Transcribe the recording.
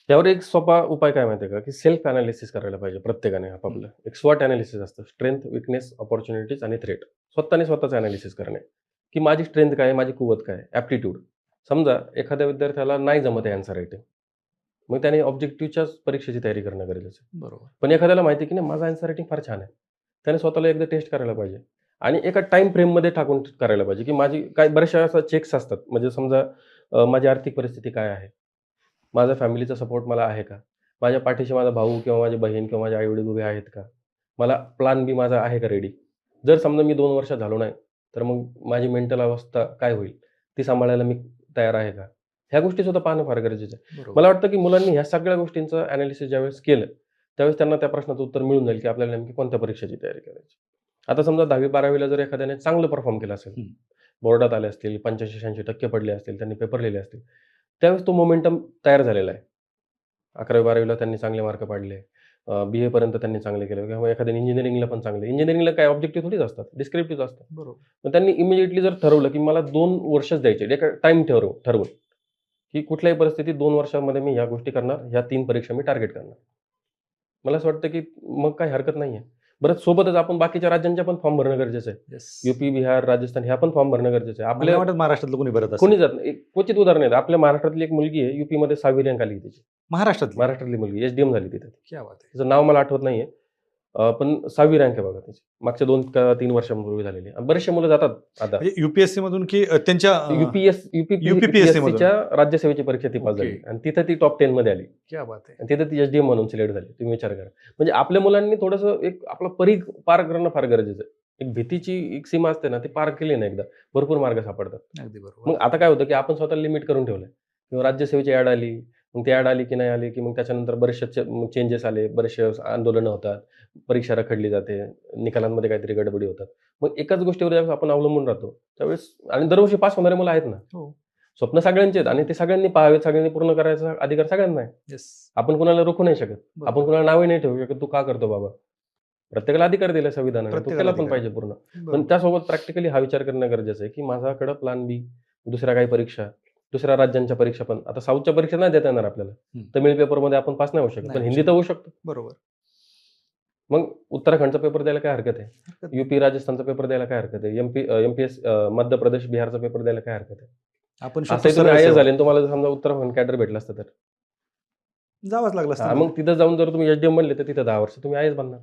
त्यावर एक सोपा उपाय काय माहिती आहे का, की सेल्फ एनालिसिस करायला पाहिजे प्रत्येकाने आपापलं. एक स्वॉट एनालिसिस असतं. स्ट्रेंथ, वीकनेस, अपॉर्च्युनिटीज आणि थ्रेट. स्वतःने स्वतःचं एनालिसिस करणे, की माझी स्ट्रेंथ काय आहे, माझी कुवत काय आहे, ॲप्टिट्यूड. समजा एखाद्या विद्यार्थ्याला नाही जमत आहे आन्सर रायटिंग. मग त्याने ऑब्जेक्टिव्हच्याच परीक्षेची तयारी करणं गरजेचं आहे. बरोबर. पण एखाद्याला माहिती आहे, की नाही माझं आन्सर रायटिंग फार छान आहे. त्याने स्वतःला एकदा टेस्ट करायला पाहिजे आणि एका टाईम फ्रेममध्ये टाकून करायला पाहिजे, की माझी काय बऱ्याचशा अशा चेक्स असतात. म्हणजे समजा माझी आर्थिक परिस्थिती काय आहे? माझा फॅमिलीचा सपोर्ट मला आहे का? माझ्या पाठीशी माझा भाऊ किंवा माझी बहीण किंवा माझे आई-वडील उभे आहेत का? मला प्लॅन बी माझा आहे का रेडी? जर समजा मी 2 वर्षात झालो नाही, तर मग माझी मेंटल अवस्था काय होईल? ती सांभाळायला मी तयार आहे का? ह्या गोष्टीसुद्धा पाहणं फार गरजेचं आहे. बरोबर. मला वाटतं की मुलांनी ह्या सगळ्या गोष्टींचं एनालिसिस ज्यावेळेस केलं, त्यावेळेस त्यांना त्या प्रश्नाचं उत्तर मिळून जाईल की आपल्याला नेमकी कोणत्या परीक्षेची तयारी करायची. आता समजा 10वी-12वी जर एखाद्याने चांगलं परफॉर्म केलं असेल, हं. बोर्डात आले असतील, 85-86% पडले असतील, त्यांनी पेपर लिहिले असतील, त्यावेळेस तो मोमेंटम तयार झालेला आहे. 11वी-12वीला त्यांनी चांगले मार्क पाडले. बी-एपर्यंत त्यांनी चांगले केले किंवा एखाद्याने इंजिनिअरिंगला पण चांगले. इंजिनिअरिंगला काय ऑब्जेक्टिव्ह थोडीच असतात, डिस्क्रिप्टिव्ह असतात. बरोबर. मग त्यांनी इमिडिएटली जर ठरवलं, की मला 2 वर्षच द्यायचे, एका टाईम ठरवून, की कुठल्याही परिस्थितीत 2 वर्षांमध्ये मी ह्या गोष्टी करणार, ह्या 3 परीक्षा मी टार्गेट करणार. मला असं वाटतं, की मग काही हरकत नाहीये. बरं सोबतच आपण बाकीच्या राज्यांच्या पण फॉर्म भरणं गरजेचं आहे. येस. यूपी, बिहार, राजस्थान ह्या पण फॉर्म भरणं गरजेचं आहे. मला नाही वाटत महाराष्ट्रातलं कोणी भरत कोणी असेल. जात नाही. एक क्वचित उदाहरण आहेत. आपल्या महाराष्ट्रातली एक मुलगी आहे, यूपीमध्ये 6वी रँक आली तिची. महाराष्ट्रातली? महाराष्ट्रातली मुलगी एच-डी-एम झाली तिथे. क्या बात है! तिचं नाव मला आठवत नाहीये. पण 6वी रँक आहे बघा तिची. मागच्या 2 का 3 वर्षांपूर्वी झालेली आहे. बरेचसे मुलं जातात आता. म्हणजे यूपीएससी मधून की त्यांच्या UPPSC यूपीएससीच्या राज्यसेवेची परीक्षा ती पास ओके. झाली आणि तिथं ती टॉप 10 मध्ये आली. क्या बात है! आणि तिथं ती एच-डी-एम म्हणून सिलेक्ट झाली. तुम्ही विचार करा. म्हणजे आपल्या मुलांनी थोडंसं एक आपला परीघ पार करणं फार गरजेचं आहे. एक भीतीची एक सीमा असते ना, ती पार केली ना एकदा, भरपूर मार्ग सापडतात. अगदी बरोबर. मग आता काय होतं, की आपण स्वतःला लिमिट करून ठेवलंय. किंवा राज्यसेवेची ॲड आली, मग ती ॲड आली की नाही आली, की मग त्याच्यानंतर बरेचसे चेंजेस आले, बरेचसे आंदोलनं होतात, परीक्षा रखडली जाते, निकालांमध्ये काहीतरी गडबडी होतात. मग एकाच गोष्टीवर ज्यावेळेस आपण अवलंबून राहतो, त्यावेळेस आणि दरवर्षी पास होणारी मुलं आहेत ना. हो. स्वप्न सगळ्यांची आहेत आणि ते सगळ्यांनी पाहावेत, सगळ्यांनी पूर्ण करायचा अधिकार सगळ्यांना आहे. येस. आपण कुणाला रोखू नाही शकत. बरोबर. आपण कुणाला नावही नाही ठेवू शकत, "तू का करतो बाबा?" प्रत्येकाला अधिकार दिलाय संविधानाने, तो प्रत्येकाला केला पण अधिकार पाहिजे आहे. पूर्ण. पण बरोबर. त्यासोबत प्रॅक्टिकली हा विचार करणं गरजेचं आहे, की माझ्याकडं प्लॅन बी, दुसऱ्या काही परीक्षा, दुसऱ्या राज्यांच्या परीक्षा पण. आता साऊथच्या परीक्षा नाही देता येणार आपल्याला. हं. तमिळ पेपरमध्ये आपण पास नाही होऊ शकत, नाही पण होऊ हिंदी तर होऊ शकतो. बरोबर. मग उत्तराखंडचा पेपर द्यायला काय हरकत आहे? हरकत नाही. यूपी, राजस्थानचा पेपर द्यायला काय हरकत आहे? एम-पी-एस मध्य प्रदेश, बिहारचा पेपर द्यायला काय हरकत आहे? आपण शकतो असंही तुम्ही सरळ आय-ए-एस सेवा. झाले आणि तुम्हाला जर समजा उत्तराखंड कॅडर भेटलं असतं तर. जावंच लागलं असतं हां, मध्ये. मग तिथं जाऊन जर तुम्ही एच-डी-एम बनले, तर तिथं 10 वर्ष तुम्ही आय-ए-एस बनणार.